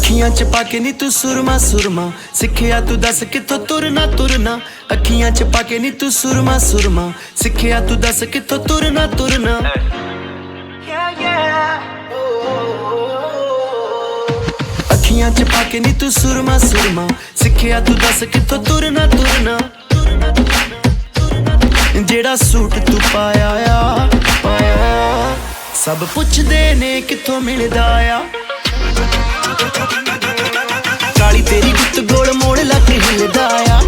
ਅੱਖੀਆਂ ਚ ਪਾ ਕੇ ਨੀ ਤੂੰ ਸੁਰਮਾ ਸੁਰਮਾ ਸਿੱਖਿਆ ਤੂੰ ਦੱਸ ਕਿੱਥੋਂ ਤੁਰਨਾ ਤੁਰਨਾ ਅੱਖੀਆਂ ਚ ਪਾ ਕੇ ਨੀ ਤੂੰ ਸੁਰਮਾ ਸੁਰਮਾ ਸਿੱਖਿਆ ਤੂੰ ਦੱਸ ਕਿੱਥੋਂ ਤੁਰਨਾ ਤੁਰਨਾ ਅੱਖੀਆਂ ਚ ਪਾ ਕੇ ਨੀ ਤੂੰ ਸੁਰਮਾ ਸੁਰਮਾ ਸਿੱਖਿਆ ਤੂੰ ਦੱਸ ਕਿੱਥੋਂ ਤੁਰਨਾ ਤੁਰਨਾ ਜਿਹੜਾ ਸੂਟ ਤੂੰ ਪਾਇਆ ਆ ਸਭ ਪੁੱਛਦੇ ਨੇ ਕਿੱਥੋਂ ਮਿਲਦਾ ਆ ਕਾਲੀ ਤੇਰੀ ਗੁੱਤ ਗੋਲ ਮੋੜ ਲੱਗ ਹਿਲਦਾ ਆ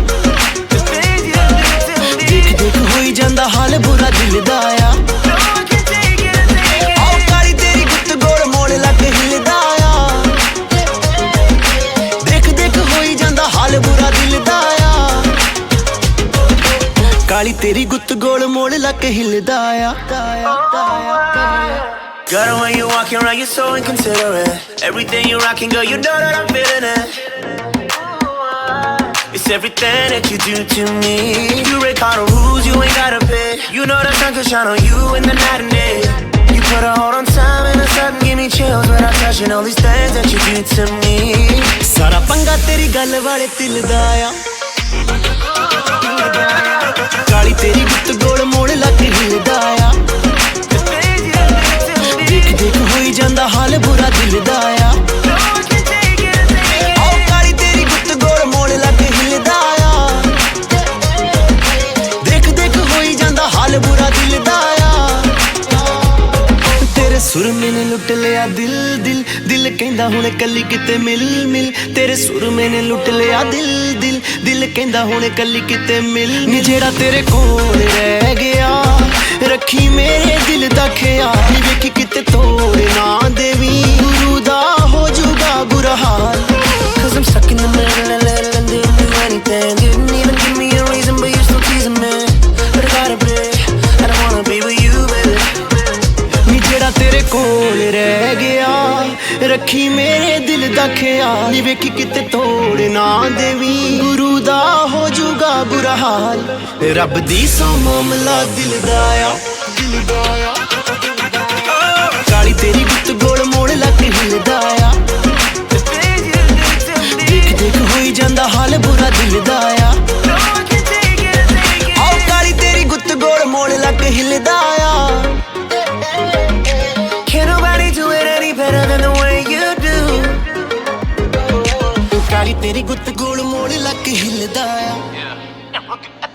ਦੇਖ ਦੇਖ ਹੋਈ ਜਾਂਦਾ ਹਾਲ ਬੁਰਾ ਦਿਲ ਦਾ ਆ ਕਾਲੀ ਤੇਰੀ ਗੁੱਤ ਗੋਲ ਮੋੜ ਲੱਗ ਹਿਲਦਾ ਆ ਦੇਖ ਦੇਖ ਹੋਈ ਜਾਂਦਾ ਹਾਲ ਬੁਰਾ ਦਿਲ ਦਾ ਆ ਕਾਲੀ ਤੇਰੀ ਗੁੱਤ ਗੋਲ ਮੋੜ ਲੱਗ ਹਿਲਦਾ ਆ Girl, when you walking around, you're so inconsiderate. Everything you rocking, girl, you know that I'm feeling it. It's everything that you do to me. You break all the rules, you ain't gotta pay. You know the sun can shine on you in the night and day. You put a hold on time and a sudden give me chills when I'm touching all these things that you do to me. ਸਾਰਾ ਪੰਗਾ ਤੇਰੀ ਗੱਲ ਵਾਲੇ ਦਿਲ ਦਾ ਆ ਕਾਲੀ ਤੇਰੀ ਗੁੱਤ ਗੋਲ ਮੋੜ ਲੱਗ ਹਿਲਦਾ ਆ ਦੇਖ ਦੇਖ ਹੋਈ ਜਾਂਦਾ ਹਾਲ ਬੁਰਾ ਦਿਲ ਦਾ ਆ ਕਾਲੀ ਤੇਰੀ ਗੁੱਤ ਗੋਲ ਮੋੜ ਲੱਗ ਹਿਲਦਾ ਆ ਦੇਖ ਦੇਖ ਹੋਈ ਜਾਂਦਾ ਹਾਲ ਬੁਰਾ ਦਿਲ ਦਾ ਆ ਤੇਰੇ ਸੁਰਮੇ ਨੇ ਲੁੱਟ ਲਿਆ ਦਿਲ ਦਿਲ ਦਿਲ ਕਹਿੰਦਾ ਹੁਣ ਕੱਲੀ ਕਿਤੇ ਮਿਲ ਮਿਲ ਤੇਰੇ ਸੁਰਮੇ ਨੇ ਲੁੱਟ ਲਿਆ ਦਿਲ ਦਿਲ ਦਿਲ ਕਹਿੰਦਾ ਹੁਣ ਕੱਲੀ ਕਿਤੇ ਮਿਲ ਨੀ ਜਿਹੜਾ ਤੇਰੇ ਕੋਲ ਰਹਿ ਗਿਆ ਰੱਖੀ ਮੇਰੇ ਦਿਲ ਦਾ ਖਿਆਲ ਨੀ ਵੇਖੀ ਕਿਤੇ ਤੋੜ ਨਾ ਦੇਵੀ ਗੁਰੂ ਦਾ ਹੋ ਜੂਗਾ ਬੁਰਾ ਹਾਲ Cause I'm stuck in the middle and letting them do anything. Didn't even give me a reason, but you're still teasing me. But I gotta be, I don't wanna be with you, baby. ਨੀ ਜਿਹੜਾ ਤੇਰੇ ਕੋਲ ਰਹਿ ਗਿਆ ਰੱਖੀ ਮੇਰੇ ਦਿਲ ਦਾ ਖਿਆਲ ਨੀ ਵੇਖੀ ਕਿਤੇ ਤੋੜ ਨਾ ਦੇਵੀ ਗੁਰੂ ਦਾ ਹੋ ਜੂਗਾ ਬੁਰਾ ਹਾਲ ਰੱਬ ਦੀ ਸੌ ਮਾਮਲਾ ਦਿਲ ਦਾ ਆ ਕਾਲੀ ਤੇਰੀ ਗੁੱਤ ਗੋਲ ਮੋੜ ਲੱਗ ਹਿਲਦਾ ਆ ਦੇਖ ਦੇਖ ਹੋਈ ਜਾਂਦਾ ਹਾਲ ਬੁਰਾ ਦਿਲ ਦਾ ਆ ਕਾਲੀ ਤੇਰੀ ਗੁੱਤ ਗੋਲ ਮੋੜ ਲੱਗ ਹਿਲਦਾ ਆ Can't nobody do it any better than the way you do. ਕਾਲੀ ਤੇਰੀ ਗੁੱਤ ਗੋਲ ਮੋੜ ਲੱਗ ਹਿਲਦਾ ਆ